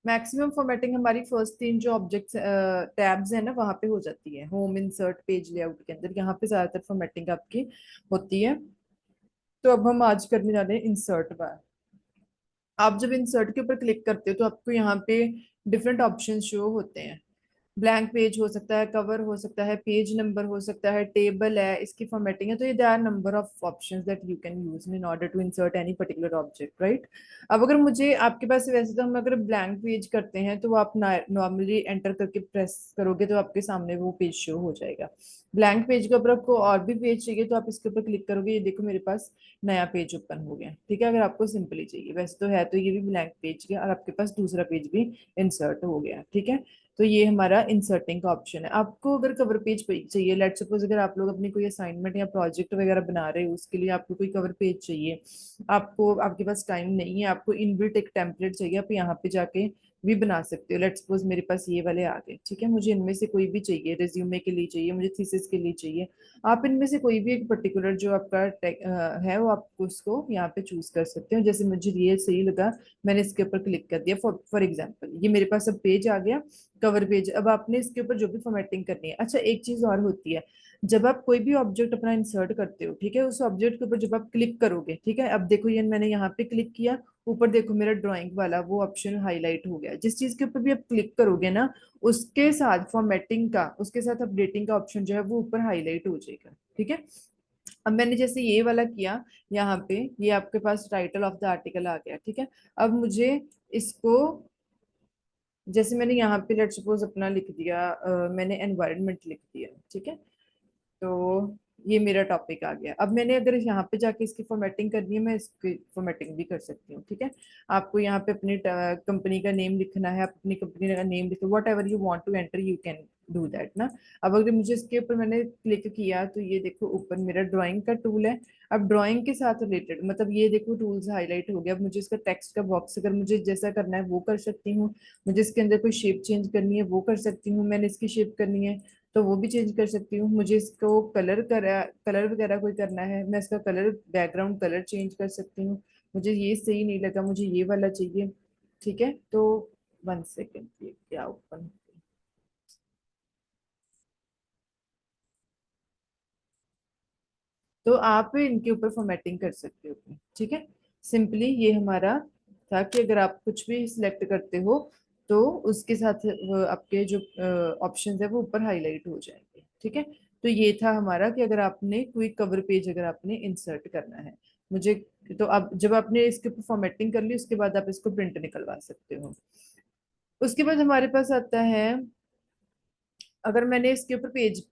Maximum formatting हमारी first तीन जो ऑब्जेक्ट्स टैब्स है ना वहां पे हो जाती है, होम, इंसर्ट, पेज लेआउट के अंदर यहाँ पे ज्यादातर फॉर्मेटिंग आपकी होती है। तो अब हम आज करने जा रहे हैं इंसर्ट बार। आप जब इंसर्ट के ऊपर क्लिक करते हो तो आपको यहाँ पे डिफरेंट ऑप्शन शो होते हैं। ब्लैंक पेज हो सकता है, कवर हो सकता है, पेज नंबर हो सकता है, टेबल है, इसकी फॉर्मेटिंग है। तो ये there are number of options that you can use in order to insert any particular object, right. अब अगर मुझे आपके पास, वैसे तो हम अगर ब्लैंक पेज करते हैं तो वो आप नॉर्मली एंटर करके प्रेस करोगे तो आपके सामने वो पेज शो हो जाएगा। ब्लैंक पेज के ऊपर आपको और भी पेज चाहिए तो आप इसके ऊपर क्लिक करोगे, ये देखो मेरे पास नया पेज ओपन हो गया, ठीक है। अगर आपको सिंपली चाहिए, वैसे तो है तो ये भी ब्लैंक पेज के, और आपके पास दूसरा पेज भी इंसर्ट हो गया, ठीक है। तो ये हमारा इंसर्टिंग का ऑप्शन है। आपको अगर कवर पेज चाहिए, लेट सपोज अगर आप लोग अपनी कोई असाइनमेंट या प्रोजेक्ट वगैरह बना रहे हो, उसके लिए आपको कोई कवर पेज चाहिए, आपको, आपके पास टाइम नहीं है, आपको इनबिल्ट एक टेम्पलेट चाहिए, आप यहाँ पे जाके भी बना सकते हो। लेट सपोज मेरे पास ये वाले आ गए, ठीक है। मुझे इनमें से कोई भी चाहिए, रिज्यूमे के लिए चाहिए, मुझे थीसिस के लिए चाहिए, आप इनमें से कोई भी एक पर्टिकुलर जो आपका है वो आप उसको यहाँ पे चूज कर सकते हो। जैसे मुझे ये सही लगा, मैंने इसके ऊपर क्लिक कर दिया। फॉर एग्जाम्पल ये मेरे पास अब पेज आ गया, कवर पेज। अब आपने इसके ऊपर जो भी फॉर्मेटिंग करनी है। अच्छा, एक चीज और होती है, जब आप कोई भी ऑब्जेक्ट अपना इंसर्ट करते हो, ठीक है, उस ऑब्जेक्ट के ऊपर जब आप क्लिक करोगे, ठीक है, अब देखो ये मैंने यहाँ पे क्लिक किया, ऊपर देखो मेरा ड्राइंग वाला वो ऑप्शन हाईलाइट हो गया। जिस चीज के ऊपर भी आप क्लिक करोगे ना, उसके साथ फॉर्मेटिंग का, उसके साथ अपडेटिंग का ऑप्शन जो है वो ऊपर हाईलाइट हो जाएगा, ठीक है। अब मैंने जैसे ये वाला किया, यहाँ पे ये आपके पास टाइटल ऑफ द आर्टिकल आ गया, ठीक है। अब मुझे इसको, जैसे मैंने यहाँ पे लेट सपोज अपना लिख दिया, मैंने एनवायरनमेंट लिख दिया, ठीक है। तो ये मेरा टॉपिक आ गया। अब मैंने अगर यहाँ पे जाके इसकी फॉर्मेटिंग करनी है, मैं इसकी फॉर्मेटिंग भी कर सकती हूँ, ठीक है। आपको यहाँ पे अपनी कंपनी का नेम लिखना है, आप अपनी कंपनी का नेम लिखो, whatever you want to enter you can do that ना। अब अगर मुझे इसके ऊपर मैंने क्लिक किया तो ये देखो ऊपर मेरा ड्राइंग का टूल है। अब ड्राइंग के साथ रिलेटेड, मतलब ये देखो टूल्स हाईलाइट हो गया। अब मुझे इसका टेक्स्ट का बॉक्स अगर मुझे जैसा करना है वो कर सकती हूँ, मुझे इसके अंदर कोई शेप चेंज करनी है वो कर सकती हूँ, मैंने इसकी शेप करनी है तो वो भी चेंज कर सकती हूँ। मुझे इसको कलर वगैरह कोई करना है, मैं इसका कलर, बैकग्राउंड कलर चेंज कर सकती हूँ। मुझे ये सही नहीं लगा, मुझे ये वाला चाहिए, ठीक है। तो 1 सेकेंड, ये क्या ओपन, तो आप इनके ऊपर फॉर्मेटिंग कर सकते हो अपनी, ठीक है। सिंपली ये हमारा था कि अगर आप कुछ भी सिलेक्ट करते हो तो उसके साथ आपके जो ऑप्शंस है वो ऊपर हाईलाइट हो जाएंगे, ठीक है। तो ये था हमारा कि अगर आपने कोई कवर पेज अगर आपने इंसर्ट करना है, मुझे, तो आप जब आपने इसके ऊपर फॉर्मेटिंग कर ली उसके बाद आप इसको प्रिंट निकलवा सकते हो। उसके बाद हमारे पास आता है, अगर मैंने इसके ऊपर पेज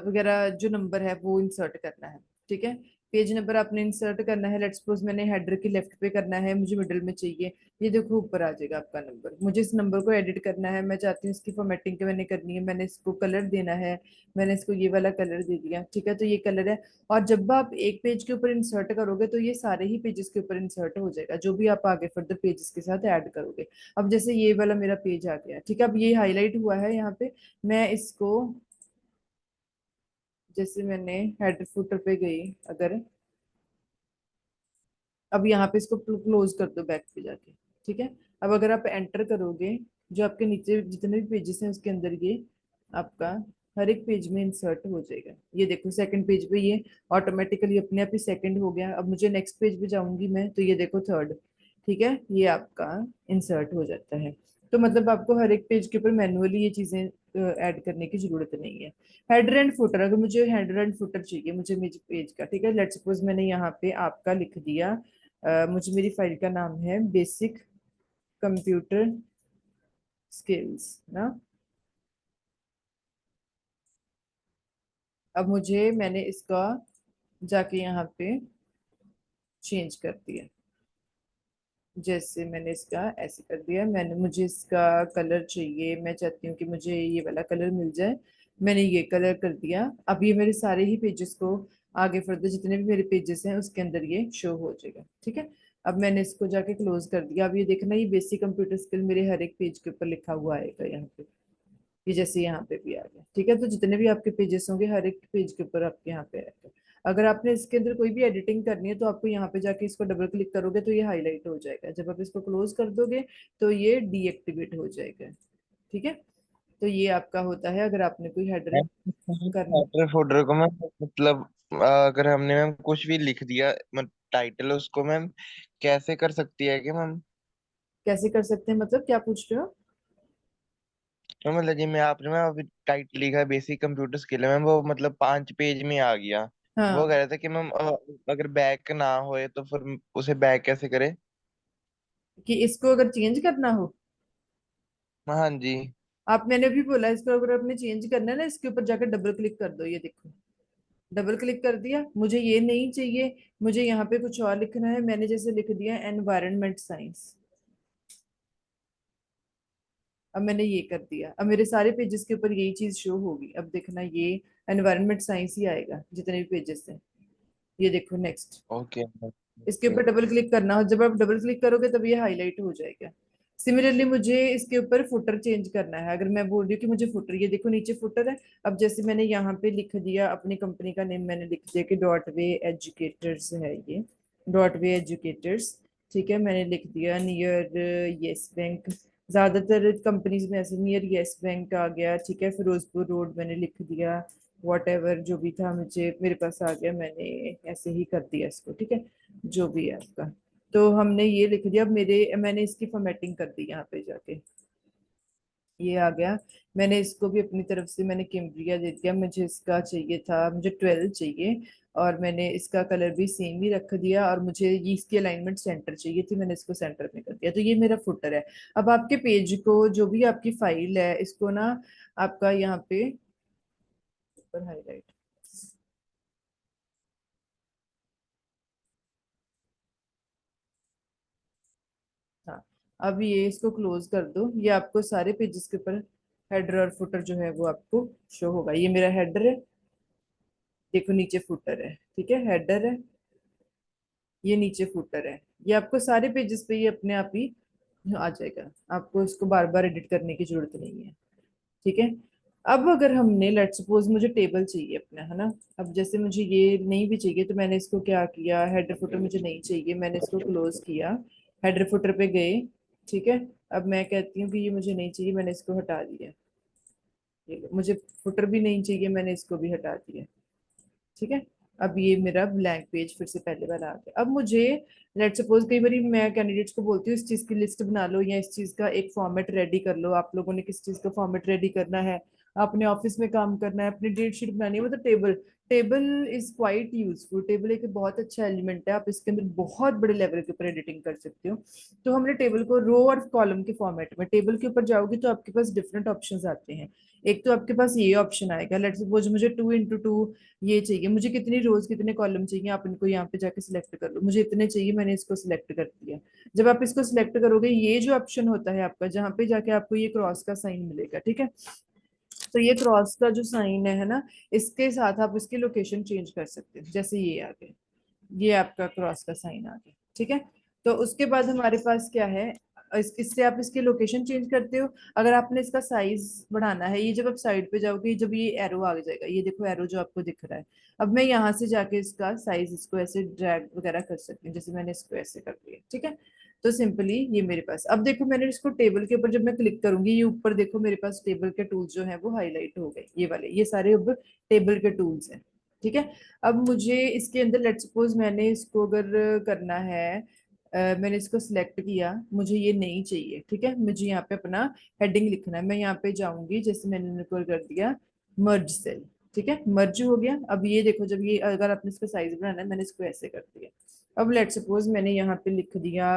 वगैरह जो नंबर है वो इंसर्ट करना है, ठीक है। पेज नंबर आपने इंसर्ट करना है, लेट्स सपोज मैंने हेडर के लेफ्ट पे करना है, मुझे मिडिल में चाहिए, ये देखो ऊपर आ जाएगा आपका नंबर। मुझे इस नंबर को एडिट करना है, मैं चाहती हूँ इसकी फॉर्मेटिंग के मैंने करनी है, मैंने इसको कलर देना है, मैंने इसको ये वाला कलर दे दिया, ठीक है। तो ये कलर है। और जब आप एक पेज के ऊपर इंसर्ट करोगे तो ये सारे ही पेजेस के ऊपर इंसर्ट हो जाएगा, जो भी आप आगे फर्दर पेजेस के साथ ऐड करोगे। अब जैसे ये वाला मेरा पेज आ गया, ठीक है, अब ये हाईलाइट हुआ है यहाँ पे, मैं इसको, जैसे मैंने हेडर फुटर पे गई अगर, अब यहाँ पे इसको क्लोज कर दो बैक पे जाके, ठीक है। अब अगर आप एंटर करोगे, जो आपके नीचे जितने भी पेजेस हैं उसके अंदर ये आपका हर एक पेज में इंसर्ट हो जाएगा। ये देखो सेकंड पेज पे ये ऑटोमेटिकली अपने आप ही सेकंड हो गया। अब मुझे नेक्स्ट पेज पे जाऊंगी मैं तो ये देखो थर्ड, ठीक है, ये आपका इंसर्ट हो जाता है। तो मतलब आपको हर एक पेज के ऊपर मैन्युअली ये चीजें ऐड करने की जरूरत नहीं है। हेडर एंड फुटर, अगर मुझे हेडर एंड फुटर चाहिए मुझे मेरे पेज का, ठीक है, लेट्स सपोज मैंने यहाँ पे आपका लिख दिया, मुझे, मेरी फाइल का नाम है बेसिक कंप्यूटर स्किल्स ना। अब मुझे, मैंने इसका जाके यहाँ पे चेंज कर दिया, जैसे मैंने इसका ऐसे कर दिया, मैंने, मुझे इसका कलर चाहिए, मैं चाहती हूँ कि मुझे ये वाला कलर मिल जाए, मैंने ये कलर कर दिया। अब ये मेरे सारे ही पेजेस को आगे फर्दर जितने भी मेरे पेजेस हैं उसके अंदर ये शो हो जाएगा, ठीक है। अब मैंने इसको जाके क्लोज कर दिया। अब ये देखना, ये बेसिक कंप्यूटर स्किल मेरे हर एक पेज के ऊपर लिखा हुआ आएगा यहाँ पे, ये जैसे यहाँ पे भी आ गया, ठीक है। तो जितने भी आपके पेजेस होंगे हर एक पेज के ऊपर आपके यहाँ पे आएगा। अगर आपने इसके अंदर कोई भी एडिटिंग करनी है तो आपको यहाँ पे जाके इसको डबल क्लिक करोगे तो ये हाईलाइट हो जाएगा, जब आप इसको क्लोज कर दोगे तो ये डीएक्टिवेट हो जाएगा। ठीक है, तो ये आपका होता है अगर आपने कोई हेडर करना। हेडर फोल्डर को मैम मतलब अगर हमने मैम कुछ भी लिख दिया मतलब टाइटल उसको मैम कैसे कर सकती है कि मैम? कैसे कर सकते हैं मतलब क्या पूछ रहे हो? तो मतलब जी मैं आपने मैम अभी टाइटल लिखा है बेसिक कंप्यूटर स्किल है मैम, वो मतलब 5 पेज में आ गया। वो कह हाँ, रहा था कि मैम अगर बैक ना होए तो फिर उसे बैक कैसे करे? कि इसको अगर चेंज करना हो, हाँ जी। आप मैंने भी बोला इसको अगर आपने चेंज करना है ना, इसके ऊपर जाकर डबल क्लिक कर दो, ये देखो डबल क्लिक कर दिया, मुझे ये नहीं चाहिए, मुझे यहाँ पे कुछ और लिखना है, मैंने जैसे लिख दिया एनवायरनमेंट साइंस। अब मैंने ये कर दिया, अब मेरे सारे पेजेस के ऊपर यही चीज शो होगी, अब देखना ये एनवायरनमेंट साइंस ही आएगा जितने भी पेजेस हैं। ये देखो नेक्स्ट, ओके इसके ओके। ऊपर डबल क्लिक करना हो, जब आप डबल क्लिक करोगे तब ये हाईलाइट हो जाएगा। सिमिलरली मुझे इसके ऊपर फुटर चेंज करना है, अगर मैं बोल रही हूँ कि मुझे फुटर, ये देखो नीचे फुटर है। अब जैसे मैंने यहाँ पे लिख दिया अपनी कंपनी का नेम, मैंने लिख दिया कि डॉट वे एजुकेटर्स है ये, डॉट वे एजुकेटर्स। ठीक है, मैंने लिख दिया नियर यस बैंक, ज्यादातर कंपनीज में ऐसे नियर यस बैंक आ गया। ठीक है, फिरोजपुर रोड मैंने लिख दिया, वॉट एवर जो भी था मुझे मेरे पास आ गया, मैंने ऐसे ही कर दिया इसको। ठीक है, जो भी है आपका, तो हमने ये लिख दिया। अब मैंने इसकी फॉर्मेटिंग कर दी यहाँ पे जाके, ये आ गया। मैंने इसको भी अपनी तरफ से मैंने कैम्ब्रिया दे दिया, मुझे इसका चाहिए था, मुझे 12 चाहिए, और मैंने इसका कलर भी सेम ही रख दिया, और मुझे ये इसकी अलाइनमेंट सेंटर चाहिए थी, मैंने इसको सेंटर में कर दिया, तो ये मेरा फुटर है। अब आपके पेज को जो भी आपकी फाइल है इसको ना आपका यहाँ पे ऊपर हाईलाइट, हाँ, अब ये इसको क्लोज कर दो, ये आपको सारे पेजेस के ऊपर हेडर और फुटर जो है वो आपको शो होगा। ये मेरा हेडर है, देखो नीचे फुटर है। ठीक है, हेडर है, ये नीचे फुटर है, ये आपको सारे पेजेस पे ये अपने आप ही आ जाएगा, आपको इसको बार बार एडिट करने की जरूरत नहीं है। ठीक है, अब अगर हमने लेट सपोज मुझे टेबल चाहिए अपना, है ना, अब जैसे मुझे ये नहीं भी चाहिए तो मैंने इसको क्या किया, हेडर फुटर मुझे नहीं चाहिए, मैंने इसको क्लोज किया, हेडर फुटर पे गए। ठीक है, अब मैं कहती हूँ कि ये मुझे नहीं चाहिए, मैंने इसको हटा दिया, ये लो, मुझे फुटर भी नहीं चाहिए, मैंने इसको भी हटा दिया। ठीक है, अब ये मेरा ब्लैंक पेज फिर से पहले वाला आ गया। अब मुझे लेट सपोज कई बार मैं कैंडिडेट्स को बोलती हूँ इस चीज की लिस्ट बना लो या इस चीज का एक फॉर्मेट रेडी कर लो, आप लोगों ने किस चीज का फॉर्मेट रेडी करना है, अपने ऑफिस में काम करना है, अपनी डेट शीट बनानी है, मतलब table, table is quite useful, table एक बहुत अच्छा एलिमेंट है, आप इसके अंदर बहुत बड़े लेवल के ऊपर एडिटिंग कर सकते हो। तो हमने टेबल को रो और कॉलम के फॉर्मेट में, टेबल के ऊपर जाओगे तो आपके पास डिफरेंट ऑप्शंस आते हैं। एक तो आपके पास ये ऑप्शन आएगा, लेट्स सपोज मुझे 2x2 ये चाहिए, मुझे कितनी रोज कितने कॉलम चाहिए, आप इनको यहाँ पे जाके सिलेक्ट कर लो, मुझे इतने चाहिए, मैंने इसको सिलेक्ट कर दिया। जब आप इसको सिलेक्ट करोगे ये जो ऑप्शन होता है आपका, जहाँ पे जाके आपको ये क्रॉस का साइन मिलेगा। ठीक है, तो ये क्रॉस का जो साइन है ना, इसके साथ आप इसकी लोकेशन चेंज कर सकते हो, जैसे ये आ गया, ये आपका क्रॉस का साइन आ गया। ठीक है, तो उसके बाद हमारे पास क्या है, इससे आप इसकी लोकेशन चेंज करते हो। अगर आपने इसका साइज बढ़ाना है, ये जब आप साइड पे जाओगे, जब ये एरो आ जाएगा, ये देखो एरो जो आपको दिख रहा है, अब मैं यहाँ से जाके इसका साइज इसको ऐसे ड्रैग वगैरह कर सकती हूँ, जैसे मैंने इसको ऐसे कर दिया। ठीक है, तो सिंपली ये मेरे पास, अब देखो मैंने इसको टेबल के ऊपर जब मैं क्लिक करूंगी, ये ऊपर देखो मेरे पास टेबल के टूल्स जो है वो हाईलाइट हो गए, ये वाले, ये सारे अब टेबल के टूल्स हैं। ठीक है, अब मुझे इसके अंदर लेट सपोज मैंने इसको अगर करना है, मैंने इसको सिलेक्ट किया, मुझे ये नहीं चाहिए। ठीक है, मुझे यहाँ पे अपना हेडिंग लिखना है, मैं यहाँ पे जाऊंगी, जैसे मैंने इनको कर दिया मर्ज सेल। ठीक है, मर्ज हो गया। अब ये देखो, जब ये अगर आपने इसका साइज बनाना है, मैंने इसको ऐसे कर दिया। अब लेट सपोज मैंने यहाँ पे लिख दिया,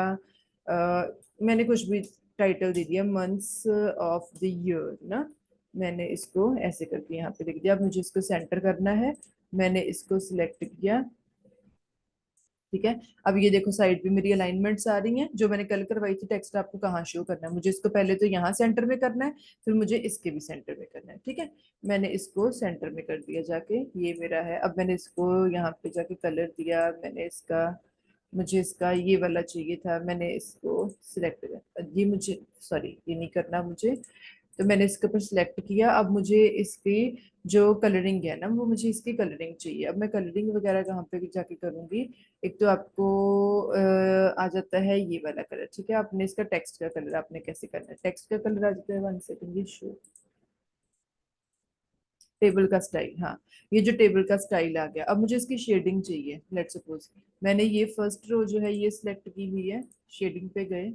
मैंने कुछ भी टाइटल दे दिया मंथ्स ऑफ द ईयर ना, मैंने इसको ऐसे करके यहाँ पे लिख दिया। अब मुझे इसको सेंटर करना है, मैंने इसको सिलेक्ट किया। ठीक है, अब ये देखो साइड पे मेरी अलाइनमेंट्स आ रही हैं, जो मैंने कल करवाई थी, टेक्स्ट आपको कहाँ शो करना है, मुझे इसको पहले तो यहाँ सेंटर में करना है, फिर मुझे इसके भी सेंटर में करना है। ठीक है, मैंने इसको सेंटर में कर दिया जाके, ये मेरा है। अब मैंने इसको यहाँ पे जाके कलर दिया, मैंने इसका, मुझे इसका ये वाला चाहिए था, मैंने इसको सिलेक्ट कर, ये मुझे, सॉरी ये नहीं करना मुझे, तो मैंने इसके ऊपर सिलेक्ट किया। अब मुझे इसकी जो कलरिंग है ना, वो मुझे इसकी कलरिंग चाहिए। अब मैं कलरिंग वगैरह कहाँ पे जाके करूंगी? एक तो आपको आ जाता है ये वाला कलर, ठीक है। आपने इसका टेक्स्ट का कलर आपने कैसे करना है? टेक्स्ट का कलर आ जाता है, 1 सेकंड, ये शो टेबल का स्टाइल, हाँ। ये जो टेबल का स्टाइल आ गया, अब मुझे इसकी शेडिंग चाहिए। लेट सपोज मैंने ये फर्स्ट रो जो है ये सिलेक्ट की हुई है, शेडिंग पे गए,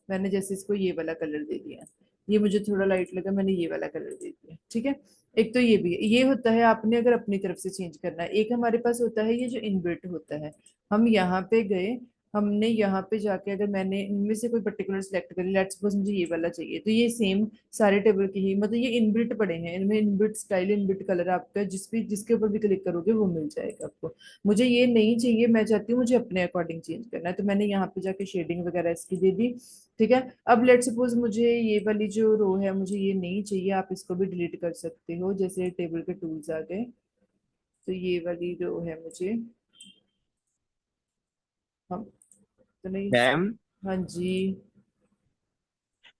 मैंने जैसे इसको ये वाला कलर दे दिया, ये मुझे थोड़ा लाइट लगा, मैंने ये वाला कलर दे दिया, ठीक है। एक तो ये भी है, ये होता है आपने अगर अपनी तरफ से चेंज करना है। एक हमारे पास होता है ये जो इनबिल्ट होता है, हम यहाँ पे गए, हमने यहाँ पे जाके अगर मैंने इनमें से कोई पर्टिकुलर सिलेक्ट करी, लेट्स सपोज मुझे ये वाला चाहिए, तो ये सेम सारे टेबल की ही, मतलब ये इनबिल्ट पड़े हैं, इनमें इनबिल्ट स्टाइल इनबिल्ट कलर आपका जिसके ऊपर भी क्लिक करोगे वो मिल जाएगा आपको। मुझे ये नहीं चाहिए, मैं चाहती हूँ मुझे अपने अकॉर्डिंग चेंज करना है, तो मैंने यहाँ पे जाके शेडिंग वगैरह इसकी दे दी, ठीक है। अब लेट सपोज मुझे ये वाली जो रो है मुझे ये नहीं चाहिए, आप इसको भी डिलीट कर सकते हो, जैसे टेबल के टूल्स आ गए, तो ये वाली रो है मुझे, हम तो नहीं। मैम, हाँ जी।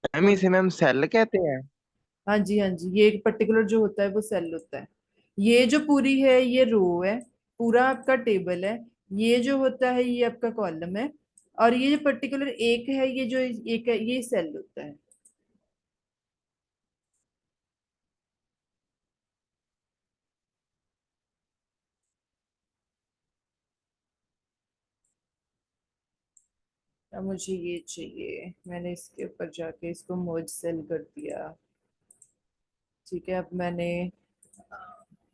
मैम बोल। इसे मैम सेल कहते हैं? हाँ जी, हाँ जी, ये एक पर्टिकुलर जो होता है वो सेल होता है। ये जो पूरी है ये रो है, पूरा आपका टेबल है। ये जो होता है ये आपका कॉलम है, और ये जो पर्टिकुलर एक है, ये जो एक है ये सेल होता है। अब मुझे ये चाहिए, मैंने इसके ऊपर जाके इसको मर्ज सेल कर दिया, ठीक है। अब मैंने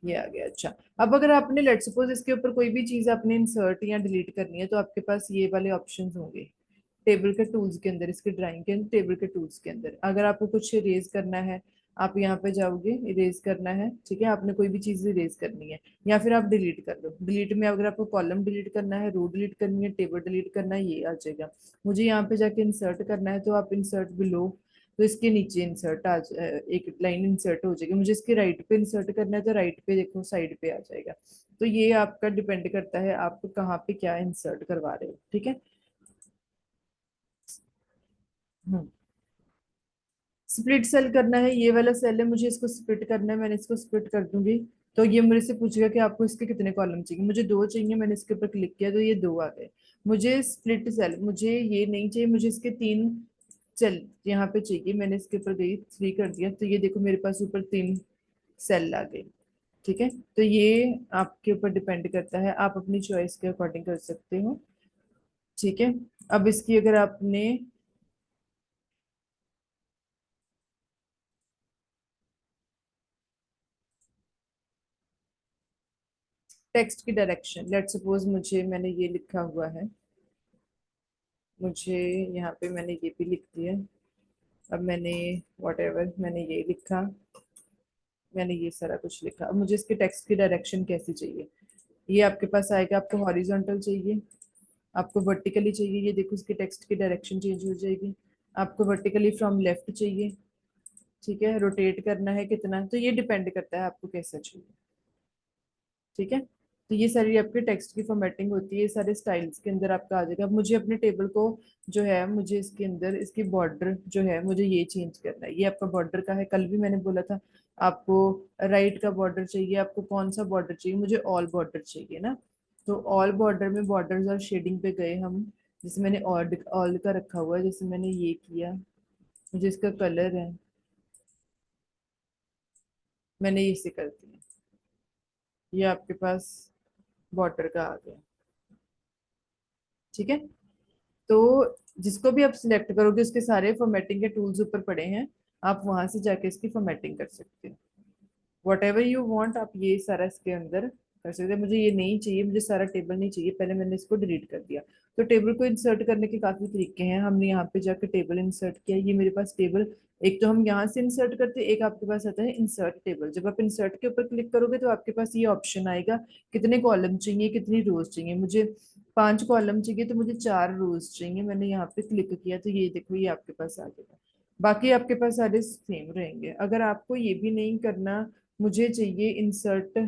ये आ गया, अच्छा। अब अगर आपने लेट सपोज इसके ऊपर कोई भी चीज आपने इंसर्ट या डिलीट करनी है, तो आपके पास ये वाले ऑप्शंस होंगे टेबल के टूल्स के अंदर, इसके ड्राइंग के अंदर, टेबल के टूल्स के अंदर। अगर आपको कुछ इरेज करना है, आप यहाँ पे जाओगे, इरेज करना है, ठीक है, आपने कोई भी चीज इरेज करनी है, या फिर आप डिलीट कर लो। डिलीट में अगर आपको कॉलम डिलीट करना है, रो डिलीट करनी है, टेबल डिलीट करना है, ये आ जाएगा। मुझे यहाँ पे जाके इंसर्ट करना है, तो आप इंसर्ट बिलो, तो इसके नीचे इंसर्ट एक लाइन इंसर्ट हो जाएगी। मुझे इसके राइट पे इंसर्ट करना है, तो राइट पे देखो साइड पे आ जाएगा। तो ये आपका डिपेंड करता है आप कहाँ पे क्या इंसर्ट करवा रहे हो, ठीक है। हम्म। स्प्लिट सेल करना है, ये वाला सेल है, मुझे इसको स्प्लिट करना है, मैंने इसको स्प्लिट कर दूंगी। तो ये मेरे से पूछेगा कि आपको इसके कितने कॉलम चाहिए, मुझे दो चाहिए, मैंने इसके ऊपर क्लिक किया तो ये दो आ गए। मुझे स्प्लिट सेल, मुझे ये नहीं चाहिए, मुझे इसके तीन सेल यहाँ पे चाहिए, मैंने इसके ऊपर गई 3 कर दिया, तो ये देखो मेरे पास ऊपर 3 सेल आ गए, ठीक है। तो ये आपके ऊपर डिपेंड करता है, आप अपनी चॉइस के अकॉर्डिंग कर सकते हो, ठीक है। अब इसकी अगर आपने टेक्स्ट की डायरेक्शन, लेट सपोज मुझे मैंने ये लिखा हुआ है, मुझे यहाँ पे मैंने ये भी लिख दिया। अब मैंने वॉट एवर मैंने ये लिखा, मैंने ये सारा कुछ लिखा। अब मुझे इसके टेक्स्ट की डायरेक्शन कैसी चाहिए? ये आपके पास आएगा, आपको हॉरिजॉन्टल चाहिए, आपको वर्टिकली चाहिए, ये देखो इसकी टेक्स्ट की डायरेक्शन चेंज हो जाएगी। आपको वर्टिकली फ्रॉम लेफ्ट चाहिए, ठीक है। रोटेट करना है कितना, तो ये डिपेंड करता है आपको कैसा चाहिए, ठीक है। तो ये सारी आपके टेक्स्ट की फॉर्मेटिंग होती है, ये सारे स्टाइल्स के अंदर आपका आ जाएगा। अब मुझे अपने टेबल को जो है, मुझे इसके अंदर इसकी बॉर्डर जो है मुझे ये चेंज करना है। ये आपका बॉर्डर का है, कल भी मैंने बोला था आपको राइट का बॉर्डर चाहिए, आपको कौन सा बॉर्डर चाहिए? मुझे ऑल बॉर्डर चाहिए ना। तो ऑल बॉर्डर में बॉर्डर्स और शेडिंग पे गए हम, जैसे मैंने ऑल का रखा हुआ है, जैसे मैंने ये किया, मुझे इसका कलर है, मैंने ये से कर दिया, ये आपके पास बॉर्डर का आ गया, ठीक है। तो जिसको भी आप सिलेक्ट करोगे उसके सारे फॉर्मेटिंग के टूल्स ऊपर पड़े हैं, आप वहां से जाके इसकी फॉर्मेटिंग कर सकते हो। वट एवर यू वॉन्ट, आप ये सारा इसके अंदर कर सकते हैं। मुझे ये नहीं चाहिए, मुझे सारा टेबल नहीं चाहिए, पहले मैंने इसको डिलीट कर दिया। तो टेबल को इंसर्ट करने के काफी तरीके हैं, हमने यहाँ पे जाकर टेबल इंसर्ट किया, ये मेरे पास टेबल, एक तो हम यहाँ से इंसर्ट करते हैं, एक आपके पास आता है इंसर्ट टेबल। जब आप इंसर्ट के ऊपर क्लिक करोगे तो आपके पास ये ऑप्शन आएगा, कितने कॉलम चाहिए, कितनी रोज चाहिए। मुझे 5 कॉलम चाहिए, तो मुझे 4 रोज चाहिए, मैंने यहाँ पे क्लिक किया, तो ये देखो ये आपके पास आ गया। बाकी आपके पास सारे सेम रहेंगे। अगर आपको ये भी नहीं करना, मुझे चाहिए इंसर्ट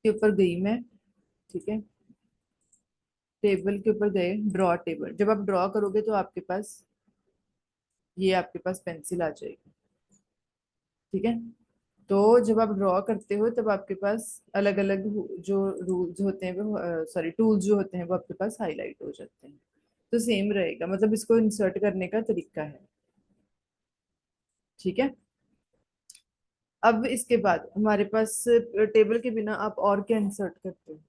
के ऊपर गई मैं, ठीक है, टेबल के ऊपर गए, ड्रॉ टेबल, जब आप ड्रॉ करोगे तो आपके पास ये आपके पास पेंसिल आ जाएगी, ठीक है। तो जब आप ड्रॉ करते हो तब आपके पास अलग अलग जो रूल्स होते हैं वो, सॉरी, टूल्स जो होते हैं वो आपके पास हाईलाइट हो जाते हैं। तो सेम रहेगा, मतलब इसको इंसर्ट करने का तरीका है। ठीक है। अब इसके बाद हमारे पास टेबल के बिना आप और क्या इंसर्ट करते हो।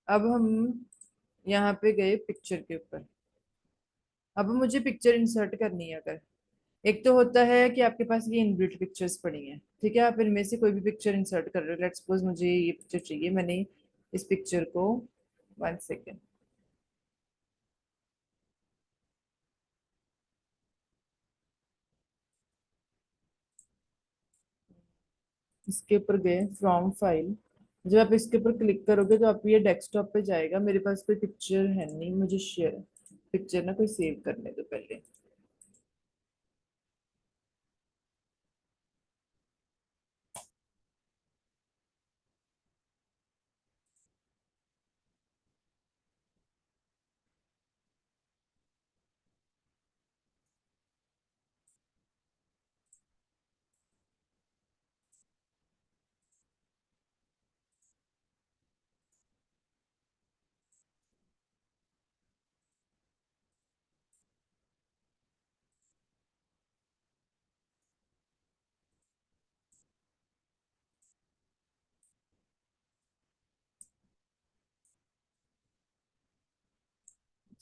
अब हम यहाँ पे गए पिक्चर के ऊपर। अब मुझे पिक्चर इंसर्ट करनी है। अगर एक तो होता है कि आपके पास ये इनबिल्ट पिक्चर्स पड़ी हैं, ठीक है, आप इनमें से कोई भी पिक्चर इंसर्ट कर रहे हो। लेट्स सपोज मुझे ये पिक्चर चाहिए, मैंने इस पिक्चर को, 1 सेकेंड, इसके ऊपर गए फ्रॉम फाइल। जब आप इसके ऊपर क्लिक करोगे तो आप ये डेस्कटॉप पे जाएगा। मेरे पास कोई पिक्चर है नहीं, मुझे शेयर पिक्चर ना कोई सेव करने दो पहले।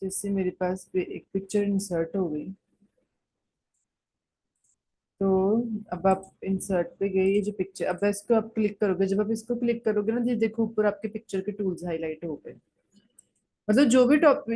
जैसे मेरे पास एक पिक्चर इंसर्ट हो गई। तो अब आप इंसर्ट पे गए, ये जो पिक्चर, अब इसको आप क्लिक करोगे। जब आप इसको क्लिक करोगे ना, ये देखो ऊपर आपके पिक्चर के टूल्स हाईलाइट हो गए। मतलब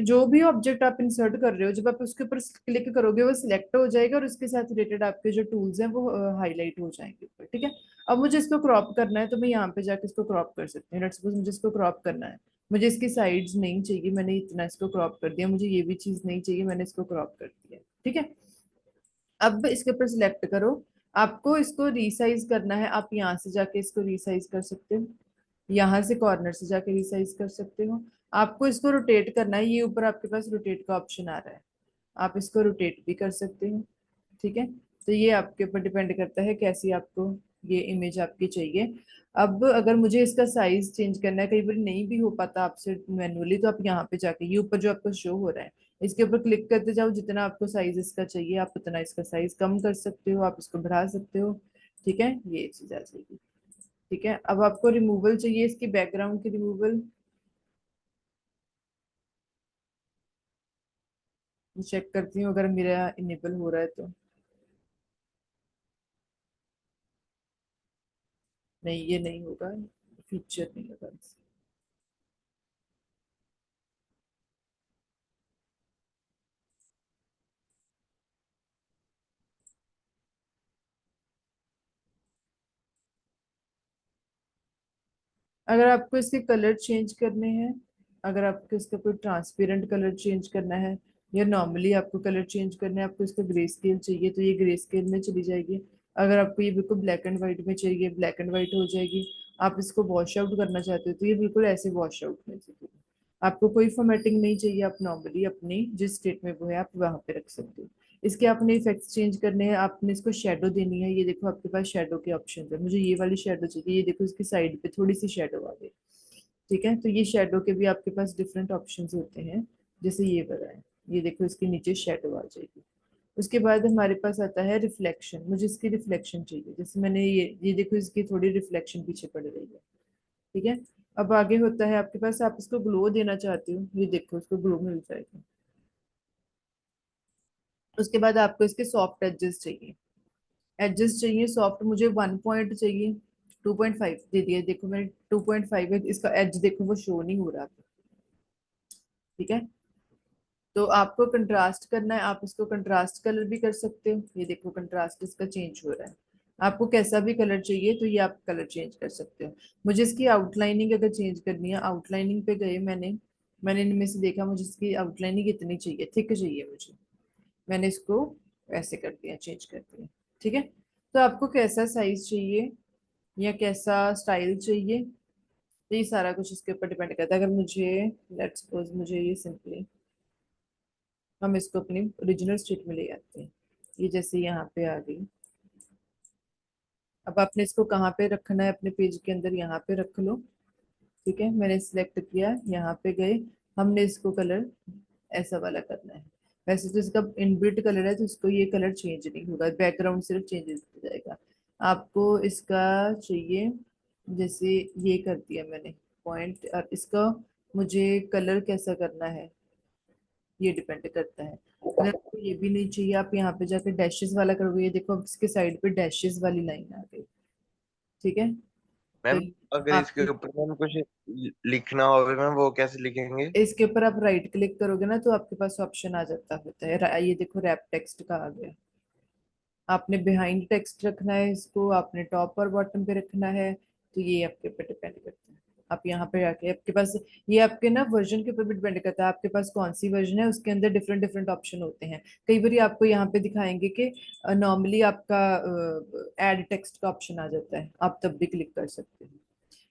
जो भी ऑब्जेक्ट आप इंसर्ट कर रहे हो, जब आप उसके ऊपर क्लिक करोगे वो सिलेक्ट हो जाएगा और उसके साथ रिलेटेड आपके जो टूल्स हैं वो हाईलाइट हो जाएंगे ऊपर। ठीक है। अब मुझे इसको क्रॉप करना है तो मैं यहाँ पे जाके इसको क्रॉप कर सकती हूँ। लेट्स सपोज मुझे इसको क्रॉप करना है। मुझे इसकी साइड्स नहीं चाहिए, मैंने इतना इसको क्रॉप कर दिया। मुझे ये भी चीज नहीं चाहिए, मैंने इसको क्रॉप कर दिया। ठीक है। अब इसके ऊपर सिलेक्ट करो। आपको इसको रीसाइज करना है, आप यहाँ से जाके इसको रीसाइज कर सकते हो। यहाँ से कॉर्नर से जाके रिसाइज कर सकते हो। आपको इसको रोटेट करना है, ये ऊपर आपके पास रोटेट का ऑप्शन आ रहा है, आप इसको रोटेट भी कर सकते हो। ठीक है। तो ये आपके ऊपर डिपेंड करता है कैसी आपको ये इमेज आपकी चाहिए। अब अगर मुझे इसका साइज चेंज करना है, कई बार नहीं भी हो पाता आपसे मैनुअली, तो आप यहाँ पे जाके ये ऊपर जो आपको शो हो रहा है इसके ऊपर क्लिक करते जाओ। जितना आपको साइज इसका चाहिए आप उतना इसका साइज कम कर सकते हो, आप इसको बढ़ा सकते हो। ठीक है, ये चीज आ जाएगी। ठीक है। अब आपको रिमूवल चाहिए, इसकी बैकग्राउंड की रिमूवल। चेक करती हूँ अगर मेरा इनेबल हो रहा है तो। नहीं, ये नहीं होगा, फीचर नहीं होगा। अगर आपको इसके कलर चेंज करने हैं, अगर आपको इसका कोई ट्रांसपेरेंट कलर चेंज करना है या नॉर्मली आपको कलर चेंज करना है, आपको इसका ग्रे स्केल चाहिए तो ये ग्रे स्केल में चली जाएगी। अगर आपको ये बिल्कुल ब्लैक एंड व्हाइट में चाहिए, ब्लैक एंड व्हाइट हो जाएगी। आप इसको वॉश आउट करना चाहते हो तो ये बिल्कुल ऐसे वॉश आउट में जाएगी। आपको कोई फॉर्मेटिंग नहीं चाहिए, आप नॉर्मली अपनी जिस स्टेट में वो है आप वहां पे रख सकते हो। इसके आपने इफेक्ट्स चेंज करने हैं, आपने इसको शेडो देनी है। ये देखो आपके पास शेडो के ऑप्शन है, मुझे ये वाली शेडो चाहिए, ये देखो इसकी साइड पे थोड़ी सी शेडो आ गई। ठीक है। तो ये शेडो के भी आपके पास डिफरेंट ऑप्शंस होते हैं, जैसे ये वाला है। ये देखो इसके नीचे शेडो आ जाएगी। उसके बाद हमारे पास आता है रिफ्लेक्शन। मुझे इसकी रिफ्लेक्शन चाहिए, जैसे मैंने ये देखो इसकी थोड़ी रिफ्लेक्शन पीछे पड़ रही है। ठीक है। अब आगे होता है आपके पास, आप इसको ग्लो देना चाहते हो, ये देखो इसको ग्लो मिल जाएगा। उसके बाद आपको इसके सॉफ्ट एजेस चाहिए। एजेस चाहिए सॉफ्ट, मुझे 1 पॉइंट चाहिए। 2.5 दे दिया, देखो मैंने 2.5 है, इसका एज देखो वो शो नहीं हो रहा। ठीक है। तो आपको कंट्रास्ट करना है, आप इसको कंट्रास्ट कलर भी कर सकते हो। ये देखो कंट्रास्ट इसका चेंज हो रहा है। आपको कैसा भी कलर चाहिए तो ये आप कलर चेंज कर सकते हो। मुझे इसकी आउटलाइनिंग अगर चेंज करनी है, आउटलाइनिंग पे गए मैंने, मैंने इनमें से देखा मुझे इसकी आउटलाइनिंग कितनी चाहिए, थिक चाहिए मुझे। मैंने इसको ऐसे कर दिया, चेंज कर दिया। ठीक है। तो आपको कैसा साइज चाहिए या कैसा स्टाइल चाहिए, तो ये सारा कुछ इसके ऊपर डिपेंड करता है। अगर मुझे, लेट्स सपोज मुझे ये सिंपली, हम इसको अपनी ओरिजिनल स्टेट में ले आते हैं। ये जैसे यहाँ पे आ गई। अब आपने इसको कहाँ पे रखना है अपने पेज के अंदर, यहाँ पे रख लो। ठीक है, मैंने सिलेक्ट किया, यहाँ पे गए, हमने इसको कलर ऐसा वाला करना है। वैसे तो इसका इनबिल्ट कलर है तो इसको ये कलर चेंज नहीं होगा, बैकग्राउंड सिर्फ चेंज हो जाएगा। आपको इसका चाहिए, जैसे ये कर दिया मैंने पॉइंट, और इसका मुझे कलर कैसा करना है ये डिपेंड करता है। अगर आपको ये भी नहीं चाहिए, आप यहाँ पे जाके डैशेस वाला करोगे, ये देखो अब इसके साइड पे डैशेस वाली लाइन आ गई। ठीक है, तो मैम अगर इसके आपकी, ऊपर मैम कुछ लिखना हो मैम वो कैसे लिखेंगे? इसके ऊपर आप राइट क्लिक करोगे ना तो आपके पास ऑप्शन आ जाता होता है, ये देखो रैप टेक्स्ट का आ गया। आपने बिहाइंड टेक्स्ट रखना है इसको, आपने टॉप और बॉटम पे रखना है, तो ये आपके ऊपर डिपेंड करता है। आप यहाँ पे आके आपके पास, ये आपके ना वर्जन के ऊपर भी डिपेंड करता है, आपके पास कौन सी वर्जन है, उसके अंदर डिफरेंट डिफरेंट ऑप्शन होते हैं। कई बार आपको यहाँ पे दिखाएंगे कि नॉर्मली आपका ऐड टेक्स्ट का ऑप्शन आ जाता है, आप तब भी क्लिक कर सकते हैं।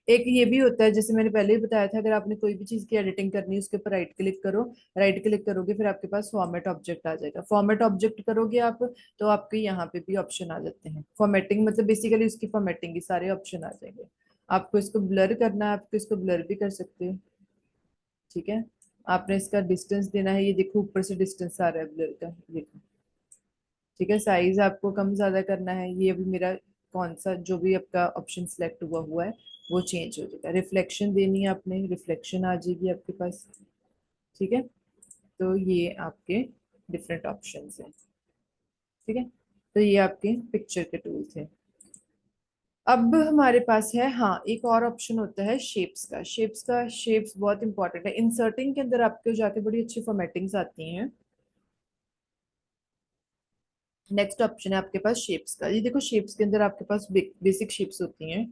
एक ये भी होता है, जैसे मैंने पहले ही बताया था, अगर आपने कोई भी चीज की एडिटिंग करनी है उसके ऊपर राइट क्लिक करो, राइट क्लिक करोगे फिर आपके पास फॉर्मेट ऑब्जेक्ट आ जाएगा, फॉर्मेट ऑब्जेक्ट करोगे आप तो आपके यहाँ पे भी ऑप्शन आ जाते हैं। फॉर्मेटिंग मतलब बेसिकली उसकी फॉर्मेटिंग की सारे ऑप्शन आ जाएंगे। आपको इसको ब्लर करना है, आपको इसको ब्लर भी कर सकते हो। ठीक है, आपने इसका डिस्टेंस देना है, ये देखो ऊपर से डिस्टेंस आ रहा है ब्लर का, देखो। ठीक है, साइज आपको कम ज्यादा करना है, ये अभी मेरा कौन सा जो भी आपका ऑप्शन सिलेक्ट हुआ हुआ है वो चेंज हो जाएगा। रिफ्लेक्शन देनी है आपने, रिफ्लेक्शन आ जाएगी आपके पास। ठीक है, तो ये आपके डिफरेंट ऑप्शंस हैं। ठीक है, तो ये आपके पिक्चर के टूल थे। अब हमारे पास है, हाँ एक और ऑप्शन होता है शेप्स का। शेप्स बहुत इंपॉर्टेंट है, इंसर्टिंग के अंदर आपको जाके बड़ी अच्छी फॉर्मेटिंग्स आती हैं। नेक्स्ट ऑप्शन है आपके पास शेप्स का। ये देखो शेप्स के अंदर आपके पास बेसिक शेप्स होती हैं।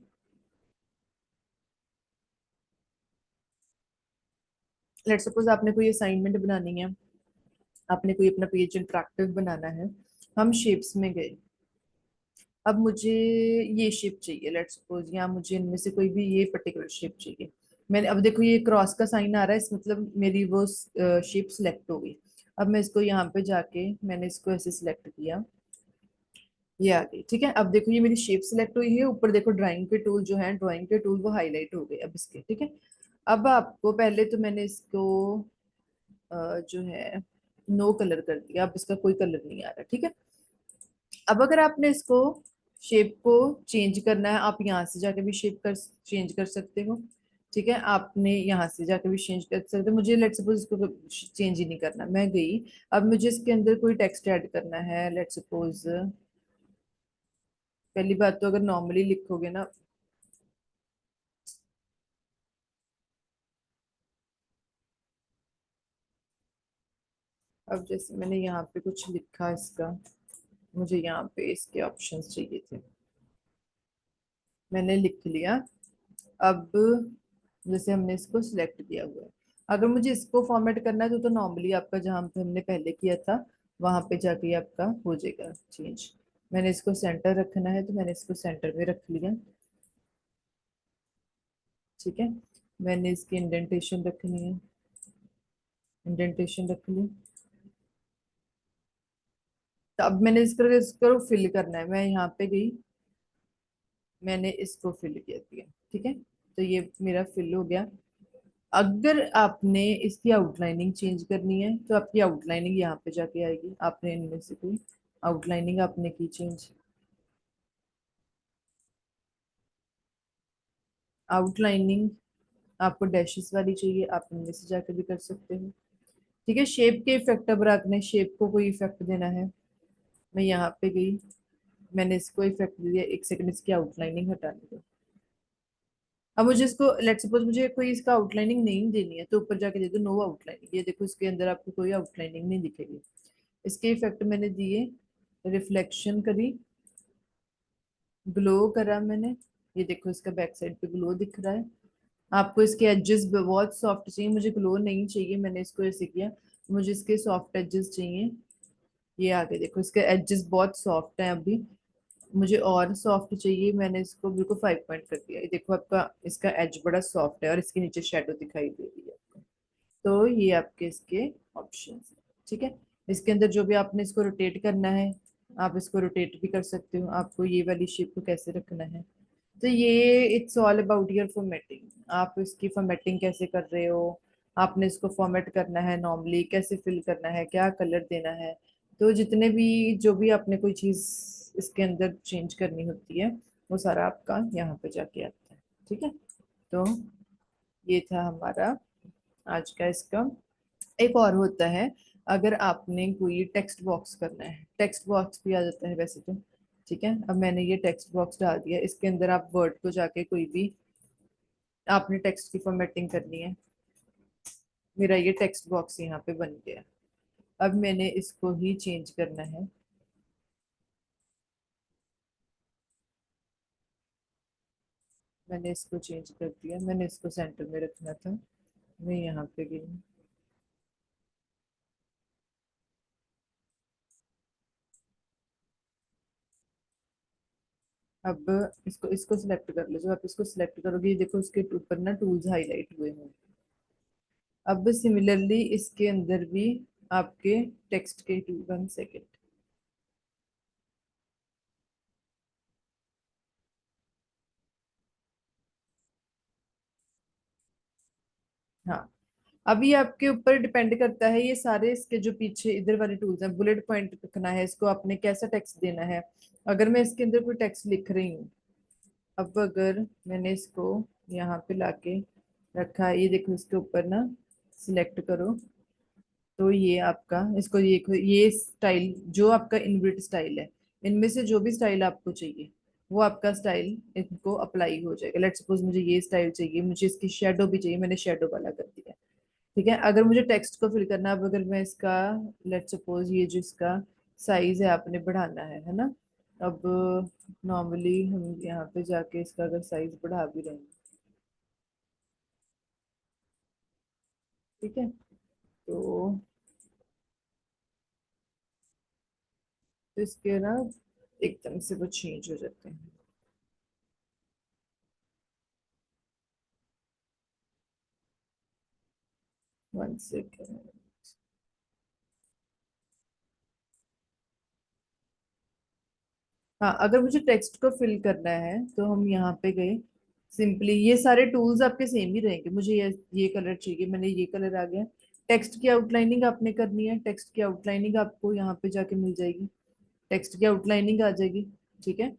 लेट्स सपोज आपने कोई असाइनमेंट बनानी है, आपने कोई अपना पेज इंटरेक्टिव बनाना है, हम शेप्स में गए। अब मुझे ये शेप चाहिए, लेट्स सपोज, या मुझे इनमें से कोई भी ये पर्टिकुलर शेप चाहिए। मैंने अब देखो ये क्रॉस का साइन आ रहा है, इस मतलब मेरी वो शेप सिलेक्ट हो गई। अब मैं इसको यहाँ पे जाके मैंने इसको ऐसे सिलेक्ट किया, ये आ गई। ठीक है, अब देखो ये मेरी शेप सिलेक्ट हुई है, ऊपर देखो ड्राइंग के टूल जो है, ड्राइंग के टूल वो हाईलाइट हो गए अब इसके। ठीक है, अब आपको पहले तो मैंने इसको जो है नो कलर कर दिया, अब इसका कोई कलर नहीं आ रहा। ठीक है, अब अगर आपने इसको शेप को चेंज करना है, आप यहाँ से जाके भी शेप कर चेंज कर सकते हो। ठीक है, आपने यहाँ से जाके भी चेंज कर सकते हो। मुझे लेट सपोज इसको चेंज ही नहीं करना, मैं गई। अब मुझे इसके अंदर कोई टेक्स्ट ऐड करना है, लेट सपोज, पहली बात तो अगर नॉर्मली लिखोगे ना, अब जैसे मैंने यहाँ पे कुछ लिखा इसका, मुझे यहाँ पे इसके ऑप्शंस चाहिए थे, मैंने लिख लिया। अब जैसे हमने इसको सिलेक्ट किया हुआ है, अगर मुझे इसको फॉर्मेट करना है तो नॉर्मली आपका जहाँ पे हमने पहले किया था वहां पे जाके आपका हो जाएगा चेंज। मैंने इसको सेंटर रखना है तो मैंने इसको सेंटर में रख लिया। ठीक है, मैंने इसकी इंडेंटेशन रखनी है, इंडेंटेशन रख ली। तो अब मैंने इसको फिल करना है, मैं यहाँ पे गई, मैंने इसको फिल किया दिया। ठीक है, तो ये मेरा फिल हो गया। अगर आपने इसकी आउटलाइनिंग चेंज करनी है तो आपकी आउटलाइनिंग यहाँ पे जाके आएगी, आपने इनमें से कोई आउटलाइनिंग आपने की चेंज, आउटलाइनिंग आपको डैशेस वाली चाहिए, आप इनमें से जाके भी कर सकते हो। ठीक है, शेप के इफेक्ट, अब आपने शेप को कोई इफेक्ट देना है, मैं यहाँ पे गई, मैंने इसको इफेक्ट दिया, एक सेकंड इसकी आउटलाइनिंग हटाने दो। अब मुझे इसको लेट सपोज मुझे कोई इसका आउटलाइनिंग नहीं देनी है तो ऊपर जाके दे दो नो आउटलाइनिंग, ये देखो इसके अंदर आपको कोई आउटलाइनिंग नहीं दिखेगी। इसके इफेक्ट मैंने दिए, रिफ्लेक्शन करी, ग्लो करा मैंने, ये देखो इसका बैक साइड पे ग्लो दिख रहा है। आपको इसके एजेस बहुत सॉफ्ट चाहिए, मुझे ग्लो नहीं चाहिए, मैंने इसको ऐसे किया, मुझे इसके सॉफ्ट एजेस चाहिए। ये आगे देखो इसके एजेस बहुत सॉफ्ट हैं अभी, मुझे और सॉफ्ट चाहिए, मैंने इसको बिल्कुल 5 पॉइंट कर दिया। ये देखो आपका इसका एज बड़ा सॉफ्ट है और इसके नीचे शेडो दिखाई दे रही है आपको। तो ये आपके इसके ऑप्शंस हैं। ठीक है, इसके अंदर जो भी आपने इसको रोटेट करना है आप इसको रोटेट भी कर सकते हो, आपको ये वाली शेप को कैसे रखना है। तो ये it's all about your formatting. आप इसकी फॉर्मेटिंग कैसे कर रहे हो, आपने इसको फॉर्मेट करना है नॉर्मली, कैसे फिल करना है, क्या कलर देना है। तो जितने भी जो भी आपने कोई चीज़ इसके अंदर चेंज करनी होती है वो सारा आपका यहाँ पे जाके आता है। ठीक है, तो ये था हमारा आज का इसका। एक और होता है, अगर आपने कोई टेक्स्ट बॉक्स करना है, टेक्स्ट बॉक्स भी आ जाता है वैसे तो। ठीक है, अब मैंने ये टेक्स्ट बॉक्स डाल दिया, इसके अंदर आप वर्ड को जाके कोई भी आपने टेक्स्ट की फॉर्मेटिंग करनी है। मेरा ये टेक्स्ट बॉक्स यहाँ पे बन गया। अब मैंने इसको ही चेंज करना है। मैंने इसको चेंज कर दिया, मैंने इसको सेंटर में रखना था, मैं यहाँ पे गई। अब इसको इसको सिलेक्ट कर लो, जब आप इसको सिलेक्ट करोगे ये देखो उसके ऊपर ना टूल्स हाईलाइट हुए हैं। अब सिमिलरली इसके अंदर भी आपके टेक्स्ट के टू 1 सेकेंड। हाँ, अभी आपके ऊपर डिपेंड करता है, ये सारे इसके जो पीछे इधर वाले टूल्स हैं, बुलेट पॉइंट रखना है इसको, आपने कैसा टेक्स्ट देना है। अगर मैं इसके अंदर कोई टेक्स्ट लिख रही हूँ, अब अगर मैंने इसको यहाँ पे लाके रखा है, ये देखो इसके ऊपर ना सिलेक्ट करो, तो ये आपका इसको ये स्टाइल जो आपका इनबिल्ट स्टाइल है, इनमें से जो भी स्टाइल आपको चाहिए वो आपका स्टाइल इनको अप्लाई हो जाएगा। लेट्स सपोज मुझे ये स्टाइल चाहिए, मुझे इसकी शेडो भी चाहिए, मैंने शेडो वाला कर दिया। ठीक है, अगर मुझे टेक्स्ट को फिल करना है, अब अगर मैं इसका लेट्स सपोज ये जो इसका साइज है आपने बढ़ाना है ना। अब नॉर्मली हम यहाँ पे जाके इसका अगर साइज बढ़ा भी रहे हैं, ठीक है, तो इसके ना एकदम से वो चेंज हो जाते हैं। 1 सेकेंड। हाँ, अगर मुझे टेक्स्ट को फिल करना है तो हम यहाँ पे गए, सिंपली ये सारे टूल्स आपके सेम ही रहेंगे। मुझे ये कलर चाहिए, मैंने ये कलर आ गया। टेक्स्ट की आउटलाइनिंग आपने करनी है, टेक्स्ट की आउटलाइनिंग आपको यहाँ पे जाके मिल जाएगी, टेक्स्ट की आउटलाइनिंग आ जाएगी। ठीक है,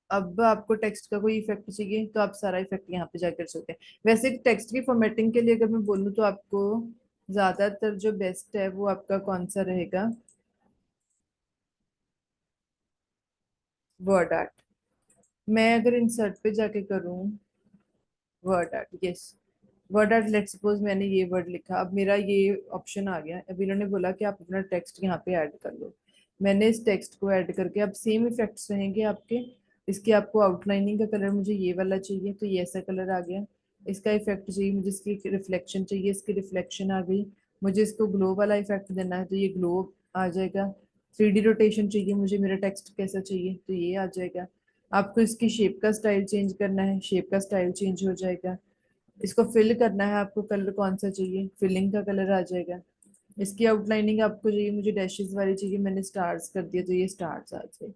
अब आपको टेक्स्ट का कोई इफेक्ट चाहिए तो आप सारा इफेक्ट यहाँ पे जाकर कर सकते हैं। वैसे टेक्स्ट की फॉर्मेटिंग के लिए अगर मैं बोलूँ तो आपको ज्यादातर जो बेस्ट है वो आपका कौन सा रहेगा, वर्ड आर्ट। मैं अगर इंसर्ट पे जाके करूँ word art, yes, word art, let's suppose मैंने ये वर्ड लिखा, अब मेरा ये ऑप्शन आ गया, अब इन्होंने बोला कि आप अपना टेक्स्ट यहाँ पे ऐड कर लो। मैंने इस टेक्स्ट को ऐड करके, अब सेम इफेक्ट्स रहेंगे आपके। इसकी आपको आउटलाइनिंग का कलर मुझे ये वाला चाहिए तो ये ऐसा कलर आ गया। इसका इफेक्ट चाहिए मुझे, इसकी रिफ्लेक्शन चाहिए, इसकी रिफ्लेक्शन आ गई। मुझे इसको ग्लो वाला इफेक्ट देना है तो ये ग्लो आ जाएगा। 3D रोटेशन चाहिए मुझे, मेरा टेक्स्ट कैसा चाहिए तो ये आ जाएगा। आपको इसकी शेप का स्टाइल चेंज करना है, शेप का स्टाइल चेंज हो जाएगा। इसको फिल करना है आपको, कलर कौन सा चाहिए, फिलिंग का कलर आ जाएगा। इसकी आउटलाइनिंग आपको चाहिए, मुझे डैशेस वाली चाहिए, मैंने स्टार्स कर दिया तो ये स्टार्स आ जाए।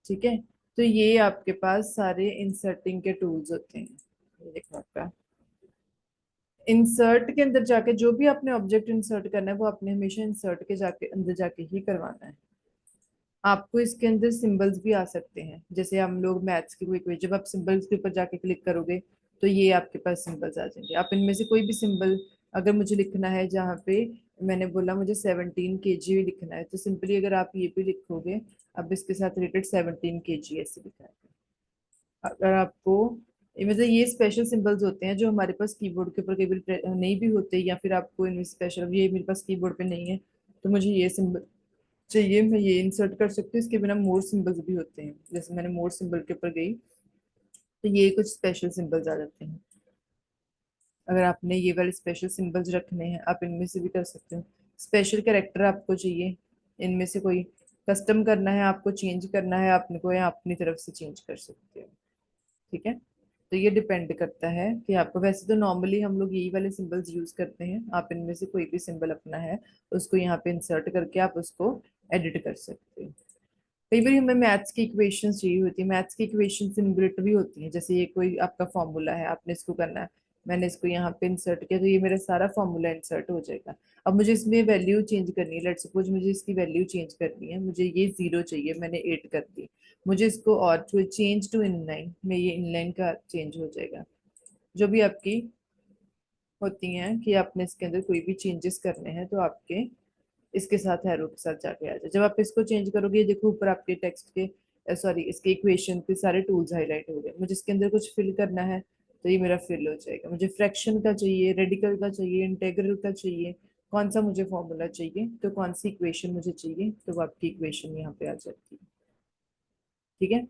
ठीक है, तो ये आपके पास सारे इंसर्टिंग के टूल्स होते हैं। ये देखो आपका इंसर्ट के अंदर जाके जो भी आपने ऑब्जेक्ट इंसर्ट करना है वो आपने हमेशा इंसर्ट के जाके अंदर जाके ही करवाना है। आपको इसके अंदर सिंबल्स भी आ सकते हैं, जैसे हम लोग मैथ्स की कोई क्वेश्चन, जब आप सिंबल्स के ऊपर जाके क्लिक करोगे तो ये आपके पास सिंबल्स आ जाएंगे। आप इनमें से कोई भी सिंबल अगर मुझे लिखना है, जहाँ पे मैंने बोला मुझे 17 kg लिखना है तो सिंपली अगर आप ये भी लिखोगे, अब इसके साथ रिलेटेड 17 kg ऐसे लिखा है। अगर आपको मतलब ये स्पेशल सिंबल्स होते हैं जो हमारे पास कीबोर्ड के ऊपर कई बार नहीं भी होते, या फिर आपको इनमें स्पेशल, ये मेरे पास कीबोर्ड पे नहीं है तो मुझे ये सिंबल चाहिए, मैं ये इंसर्ट कर सकती हूँ। इसके बिना मोर सिंबल्स भी होते हैं, जैसे मैंने मोर सिंबल के ऊपर गई तो ये कुछ स्पेशल सिंबल्स आ जाते हैं। अगर आपने ये वाले स्पेशल सिंबल्स रखने हैं आप इनमें से भी कर सकते हो। स्पेशल कैरेक्टर आपको चाहिए, इनमें से कोई कस्टम करना है आपको, चेंज करना है आपने को, या अपनी तरफ से चेंज कर सकते हो। ठीक है, तो ये डिपेंड करता है कि आपको, वैसे तो नॉर्मली हम लोग यही वाले सिंबल्स यूज करते हैं, आप इनमें से कोई भी सिंबल अपना है उसको यहाँ पे इंसर्ट करके आप उसको एडिट कर सकते हो। कई बार हमें मैथ्स की इक्वेशंस चाहिए होती है, मैथ्स की इक्वेशंस इनबिल्ट भी होती हैं, जैसे ये कोई आपका फॉर्मूला है, आपने इसको करना है, मैंने इसको यहाँ पे इंसर्ट किया तो ये मेरा सारा फॉर्मूला इंसर्ट हो जाएगा। अब मुझे इसमें वैल्यू चेंज करनी है, लेट सपोज मुझे इसकी वैल्यू चेंज करनी है, मुझे ये 0 चाहिए, मैंने 8 कर दी, मुझे इसको और टू चेंज टू इनलाइन में, ये इनलाइन का चेंज हो जाएगा। जो भी आपकी होती हैं कि आपने इसके अंदर कोई भी चेंजेस करने हैं तो आपके इसके साथ एरो के साथ जाके आ जाए। जब आप इसको चेंज करोगे, ये देखो ऊपर आपके टेक्स्ट के, सॉरी इसके इक्वेशन के सारे टूल्स हाईलाइट हो गए। मुझे इसके अंदर कुछ फिल करना है तो ये मेरा फिल हो जाएगा। मुझे फ्रैक्शन का चाहिए, रेडिकल का चाहिए, इंटेग्रल का चाहिए, कौन सा मुझे फॉर्मूला चाहिए, तो कौन सी इक्वेशन मुझे चाहिए, तो वो आपकी इक्वेशन यहाँ पे आ जाती है। ठीक है।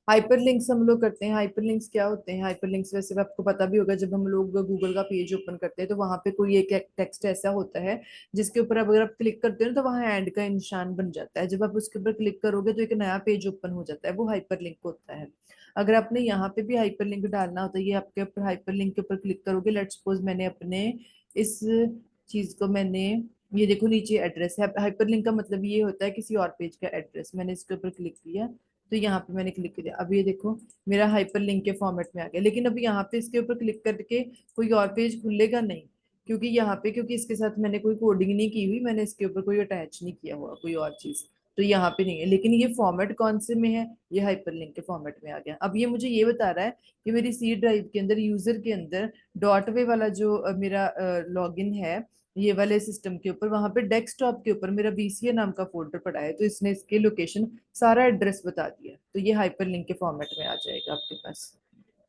हाइपरलिंक्स हम लोग करते हैं। हाइपरलिंक्स क्या होते हैं? हाइपरलिंक्स वैसे भी आपको पता भी होगा, जब हम लोग गूगल का पेज ओपन करते हैं तो वहां पे कोई एक टेक्स्ट ऐसा होता है जिसके ऊपर अगर आप क्लिक करते हो ना तो वहां एंड का निशान बन जाता है। जब आप उसके ऊपर क्लिक करोगे तो एक नया पेज ओपन हो जाता है, वो हाइपरलिंक होता है। अगर आपने यहाँ पे भी हाइपरलिंक डालना होता है, ये आपके ऊपर हाइपरलिंक के ऊपर क्लिक करोगे, लेट्स सपोज मैंने अपने इस चीज को मैंने, ये देखो नीचे एड्रेस है, हाइपरलिंक का मतलब ये होता है किसी और पेज का एड्रेस। मैंने इसके ऊपर क्लिक किया तो यहाँ पे मैंने क्लिक किया, अब ये देखो मेरा हाइपर लिंक के फॉर्मेट में आ गया। लेकिन अभी यहाँ पे इसके ऊपर क्लिक करके कोई और पेज खुलेगा नहीं, क्योंकि यहाँ पे, क्योंकि इसके साथ मैंने कोई कोडिंग नहीं की हुई, मैंने इसके ऊपर कोई अटैच नहीं किया हुआ कोई और चीज, तो यहाँ पे नहीं है। लेकिन ये फॉर्मेट कौन से में है? ये हाइपर लिंक के फॉर्मेट में आ गया। अब ये मुझे ये बता रहा है कि मेरी सी ड्राइव के अंदर, यूजर के अंदर डॉट वे वाला जो मेरा लॉगिन है ये वाले सिस्टम के ऊपर, वहां पे डेस्कटॉप के ऊपर मेरा बीसीए नाम का फोल्डर पड़ा है, तो इसने इसके लोकेशन सारा एड्रेस बता दिया, तो ये हाइपरलिंक के फॉर्मेट में आ जाएगा आपके पास।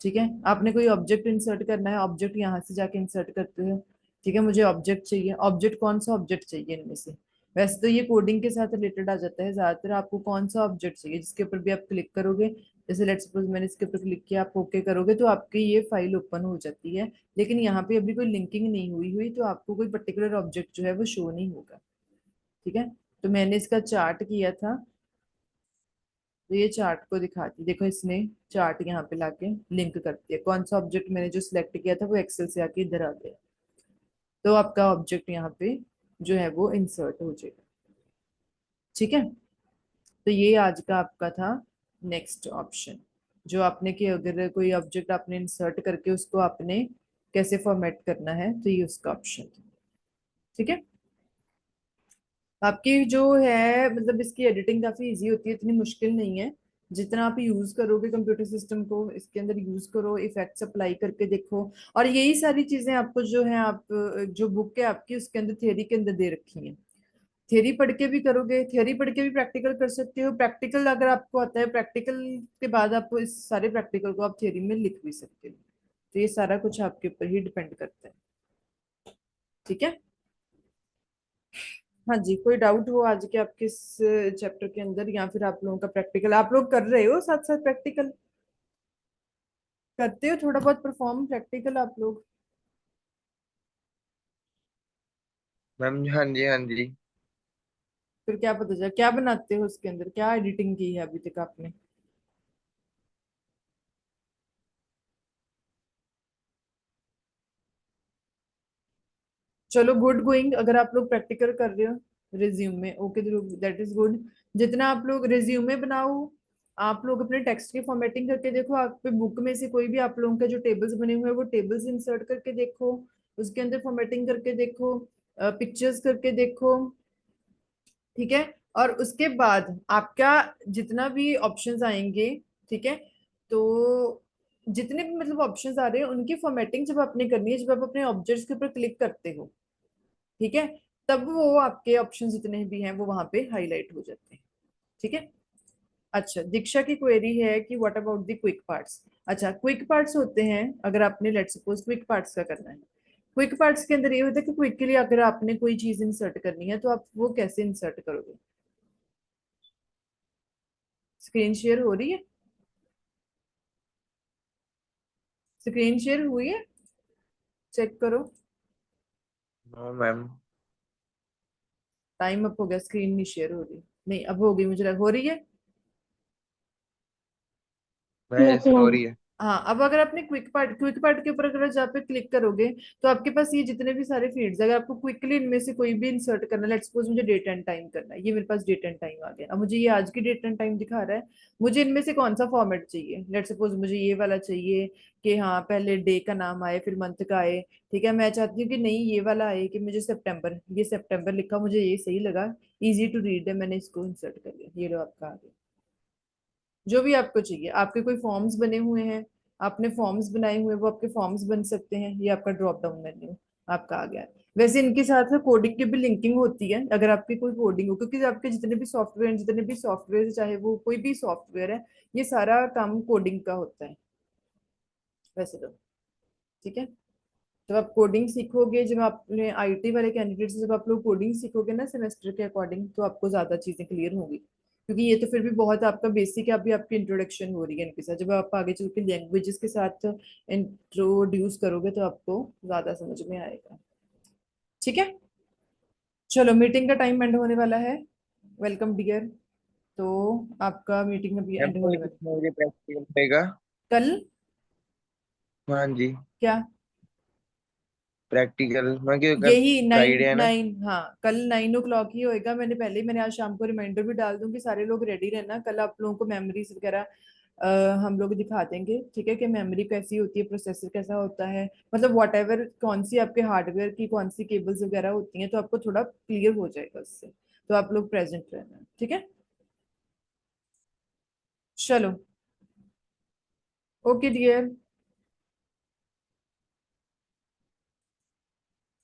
ठीक है। आपने कोई ऑब्जेक्ट इंसर्ट करना है, ऑब्जेक्ट यहाँ से जाके इंसर्ट करते हो। ठीक है, मुझे ऑब्जेक्ट चाहिए, ऑब्जेक्ट कौन सा ऑब्जेक्ट चाहिए इनमें से? वैसे तो ये कोडिंग के साथ रिलेटेड आ जाता है ज्यादातर, आपको कौन सा ऑब्जेक्ट चाहिए जिसके ऊपर भी आप क्लिक करोगे, जैसे लेट्स सपोज मैंने इसके ऊपर क्लिक किया, आप ओके करोगे तो आपकी ये फाइल ओपन हो जाती है। लेकिन यहाँ पे अभी कोई लिंकिंग नहीं हुई हुई, तो आपको कोई पर्टिकुलर ऑब्जेक्ट जो है वो शो नहीं होगा। ठीक है। तो मैंने इसका चार्ट किया था, तो ये चार्ट को दिखाती, देखो इसने चार्ट यहाँ पे लाके लिंक कर दिया, कौन सा ऑब्जेक्ट मैंने जो सिलेक्ट किया था वो एक्सेल से आके इधर आ गया, तो आपका ऑब्जेक्ट यहाँ पे जो है वो इंसर्ट हो जाएगा। ठीक है। तो ये आज का आपका था नेक्स्ट ऑप्शन, जो आपने कि अगर कोई ऑब्जेक्ट आपने इंसर्ट करके उसको आपने कैसे फॉर्मेट करना है, तो ये उसका ऑप्शन था। ठीक है। आपकी जो है मतलब इसकी एडिटिंग काफी इजी होती है, इतनी मुश्किल नहीं है। जितना आप यूज करोगे कंप्यूटर सिस्टम को, इसके अंदर यूज करो, इफेक्ट्स अप्लाई करके देखो। और यही सारी चीजें आपको जो है, आप जो बुक है आपकी उसके अंदर थ्योरी के अंदर दे रखी है। थ्योरी पढ़ के भी करोगे, थ्योरी पढ़ के भी प्रैक्टिकल कर सकते हो, प्रैक्टिकल अगर आपको आता है, प्रैक्टिकल के बाद आप इस सारे प्रैक्टिकल को आप थ्योरी में लिख भी सकते हो। तो ये सारा कुछ आपके ऊपर ही डिपेंड करता है। ठीक है। हाँ जी, कोई डाउट हो आज के आपके इस चैप्टर के अंदर, या फिर आप लोगों का प्रैक्टिकल आप लोग कर रहे हो साथ साथ प्रैक्टिकल करते हो, थोड़ा बहुत परफॉर्म प्रैक्टिकल आप लोग? मैम हाँ जी हाँ जी। फिर क्या पता चला, क्या बनाते हो उसके अंदर, क्या एडिटिंग की है अभी तक आपने? चलो गुड गोइंग, अगर आप लोग प्रैक्टिकल कर रहे हो resume, okay that is good. जितना आप लोग रिज्यूमे बनाओ, आप लोग अपने टेक्स्ट की फॉर्मेटिंग करके देखो, आपके बुक में से कोई भी आप लोगों के जो टेबल्स बने हुए हैं वो टेबल्स इंसर्ट करके देखो, उसके अंदर फॉर्मेटिंग करके देखो, पिक्चर्स करके देखो। ठीक है। और उसके बाद आपका जितना भी ऑप्शंस आएंगे, ठीक है, तो जितने भी मतलब ऑप्शंस आ रहे हैं उनकी फॉर्मेटिंग जब आपने करनी है, जब आप अपने ऑब्जेक्ट्स के ऊपर क्लिक करते हो, ठीक है, तब वो आपके ऑप्शन जितने भी हैं वो वहां पे हाईलाइट हो जाते हैं। ठीक है। अच्छा, दीक्षा की क्वेरी है कि what about the quick parts. अच्छा, क्विक पार्ट्स होते हैं, अगर आपने लेट्स सपोज क्विक पार्ट्स का करना है, क्विक पार्ट्स के अंदर ये होता है कि क्विक के लिए अगर आपने कोई चीज इंसर्ट करनी है तो आप वो कैसे इंसर्ट करोगे? स्क्रीन शेयर हो रही है? स्क्रीन शेयर हुई है? चेक करो। No ma'am. टाइम अप हो गया, स्क्रीन नहीं शेयर हो रही। नहीं, अब हो गई, मुझे लग हो रही है। मैं स्टोरी है। हाँ, अब अगर आपने क्विक पार्ट के ऊपर अगर जहाँ पे क्लिक करोगे तो आपके पास ये जितने भी सारे फील्ड्स, अगर आपको क्विकली इनमें से कोई भी इंसर्ट करना है, लेट्स सपोज मुझे डेट एंड टाइम करना है, ये मेरे पास डेट एंड टाइम आ गया, अब मुझे ये आज की डेट एंड टाइम दिखा रहा है, मुझे इनमें से कौन सा फॉर्मेट चाहिए, लेट्स सपोज मुझे ये वाला चाहिए कि हाँ पहले डे का नाम आए फिर मंथ का आए, ठीक है, मैं चाहती हूँ कि नहीं ये वाला आए कि मुझे सितंबर, ये सितंबर लिखा, मुझे ये सही लगा, इजी टू रीड है, मैंने इसको इंसर्ट कर लिया, ये लो आपका आ गया। जो भी आपको चाहिए, आपके कोई फॉर्म्स बने हुए हैं, आपने फॉर्म्स बनाए हुए हैं, वो आपके फॉर्म्स बन सकते हैं, ये आपका ड्रॉप डाउन मेन्यू आपका आ गया है। वैसे इनके साथ कोडिंग की भी लिंकिंग होती है, अगर आपकी कोई कोडिंग हो, क्योंकि आपके जितने भी सॉफ्टवेयर चाहे वो कोई भी सॉफ्टवेयर है, ये सारा काम कोडिंग का होता है वैसे तो, ठीक है। जब आप कोडिंग सीखोगे, जब आपने आईटी वाले कैंडिडेट से जब आप लोग कोडिंग सीखोगे ना सेमेस्टर के अकॉर्डिंग, तो आपको ज्यादा चीजें क्लियर होंगी, क्योंकि ये तो फिर भी बहुत आपका बेसिक है, अभी आपकी इंट्रोडक्शन हो रही है इनके साथ, जब आप आगे चल के लैंग्वेजेस के साथ इंट्रोड्यूस करोगे तो आपको ज्यादा समझ में आएगा, ठीक है। चलो मीटिंग का टाइम एंड होने वाला है, वेलकम डियर, तो आपका मीटिंग अभी मैम एंड कल होने वाला है। कितने बजे प्रैक्टिकल रहेगा? कल हाँ जी। क्या, प्रैक्टिकल मैं क्यों कल यही नाइन फ्राइडे है ना। नाइन हाँ, कल 9 o'clock ही होएगा, मैंने आज शाम को रिमाइंडर भी डाल दूंगी, सारे लोग रेडी रहना, कल आप लोगों को मेमोरीज वगैरह हम लोग दिखा देंगे, ठीक है, कि मेमोरी कैसी होती है, प्रोसेसर कैसा होता है, मतलब वॉट एवर कौन सी आपके हार्डवेयर की कौन सी केबल्स वगैरह होती हैं, तो आपको थोड़ा क्लियर हो जाएगा उससे, तो आप लोग प्रेजेंट रहना, ठीक है। चलो, ओके डियर।